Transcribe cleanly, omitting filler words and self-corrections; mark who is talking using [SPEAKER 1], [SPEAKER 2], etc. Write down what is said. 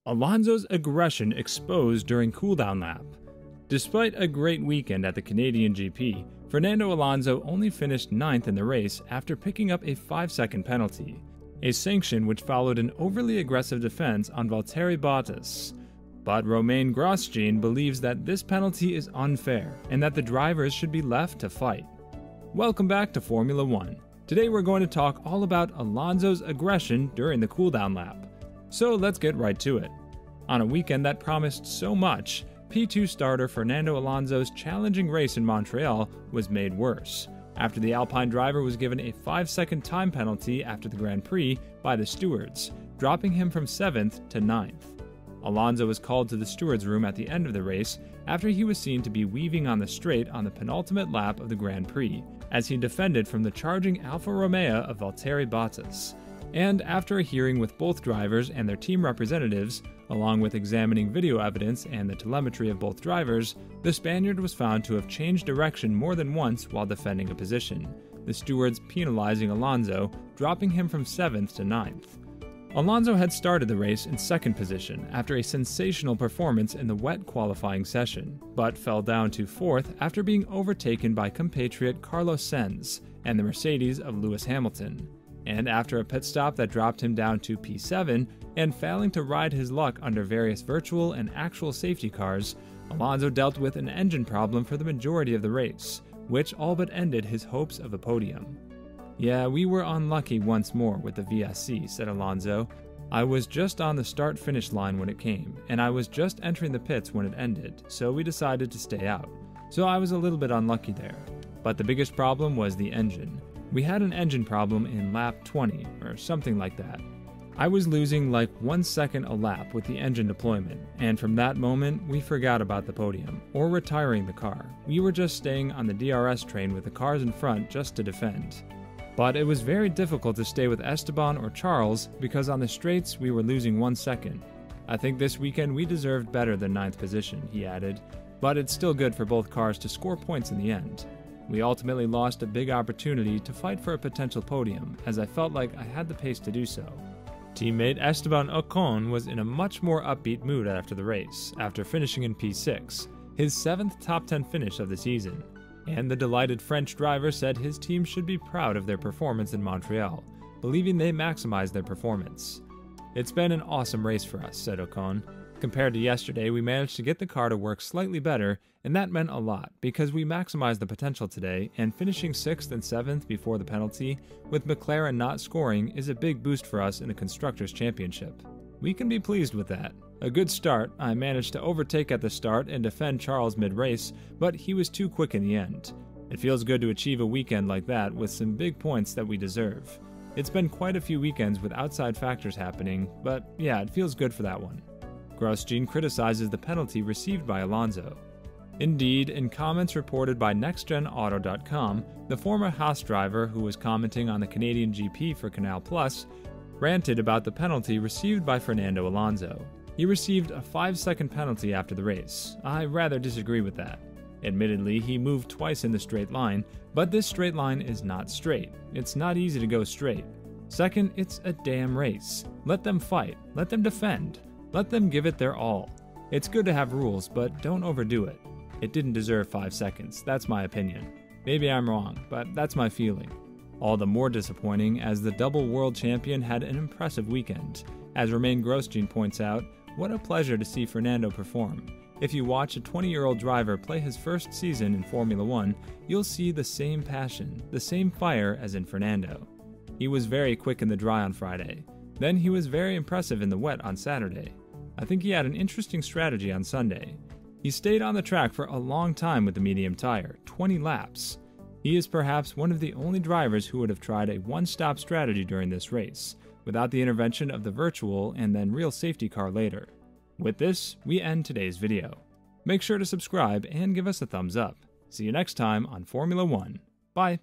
[SPEAKER 1] Alonso's aggression exposed during cooldown lap. Despite a great weekend at the Canadian GP, Fernando Alonso only finished 9th in the race after picking up a 5-second penalty, a sanction which followed an overly aggressive defense on Valtteri Bottas. But Romain Grosjean believes that this penalty is unfair and that the drivers should be left to fight. Welcome back to Formula One. Today we're going to talk all about Alonso's aggression during the cooldown lap. So let's get right to it. On a weekend that promised so much, P2 starter Fernando Alonso's challenging race in Montreal was made worse, after the Alpine driver was given a 5-second time penalty after the Grand Prix by the stewards, dropping him from 7th to 9th. Alonso was called to the stewards' room at the end of the race after he was seen to be weaving on the straight on the penultimate lap of the Grand Prix, as he defended from the charging Alfa Romeo of Valtteri Bottas. And after a hearing with both drivers and their team representatives, along with examining video evidence and the telemetry of both drivers, the Spaniard was found to have changed direction more than once while defending a position, the stewards penalizing Alonso, dropping him from 7th to 9th. Alonso had started the race in 2nd position after a sensational performance in the wet qualifying session, but fell down to 4th after being overtaken by compatriot Carlos Sainz and the Mercedes of Lewis Hamilton. And after a pit stop that dropped him down to P7 and failing to ride his luck under various virtual and actual safety cars, Alonso dealt with an engine problem for the majority of the race, which all but ended his hopes of a podium. "Yeah, we were unlucky once more with the VSC," said Alonso. "I was just on the start-finish line when it came, and I was just entering the pits when it ended, so we decided to stay out. So I was a little bit unlucky there. But the biggest problem was the engine. We had an engine problem in lap 20, or something like that. I was losing like 1 second a lap with the engine deployment, and from that moment, we forgot about the podium, or retiring the car. We were just staying on the DRS train with the cars in front just to defend. But it was very difficult to stay with Esteban or Charles because on the straights we were losing 1 second. I think this weekend we deserved better than 9th position," he added, "but it's still good for both cars to score points in the end. We ultimately lost a big opportunity to fight for a potential podium, as I felt like I had the pace to do so." Teammate Esteban Ocon was in a much more upbeat mood after the race, after finishing in P6, his 7th top 10 finish of the season. And the delighted French driver said his team should be proud of their performance in Montreal, believing they maximized their performance. "It's been an awesome race for us," said Ocon. "Compared to yesterday, we managed to get the car to work slightly better, and that meant a lot because we maximized the potential today, and finishing 6th and 7th before the penalty, with McLaren not scoring, is a big boost for us in the Constructors' Championship. We can be pleased with that. A good start. I managed to overtake at the start and defend Charles mid-race, but he was too quick in the end. It feels good to achieve a weekend like that with some big points that we deserve. It's been quite a few weekends with outside factors happening, but yeah, it feels good for that one." Grosjean criticizes the penalty received by Alonso. Indeed, in comments reported by NextGenAuto.com, the former Haas driver who was commenting on the Canadian GP for Canal Plus ranted about the penalty received by Fernando Alonso. He received a 5-second penalty after the race. I rather disagree with that. Admittedly, he moved twice in the straight line, but this straight line is not straight. It's not easy to go straight. Second, it's a damn race. Let them fight. Let them defend. Let them give it their all. It's good to have rules, but don't overdo it. It didn't deserve 5 seconds, that's my opinion. Maybe I'm wrong, but that's my feeling. All the more disappointing as the double world champion had an impressive weekend. As Romain Grosjean points out, what a pleasure to see Fernando perform. If you watch a 20-year-old driver play his first season in Formula One, you'll see the same passion, the same fire as in Fernando. He was very quick in the dry on Friday. Then he was very impressive in the wet on Saturday. I think he had an interesting strategy on Sunday. He stayed on the track for a long time with the medium tire, 20 laps. He is perhaps one of the only drivers who would have tried a one-stop strategy during this race, without the intervention of the virtual and then real safety car later. With this, we end today's video. Make sure to subscribe and give us a thumbs up. See you next time on Formula One. Bye!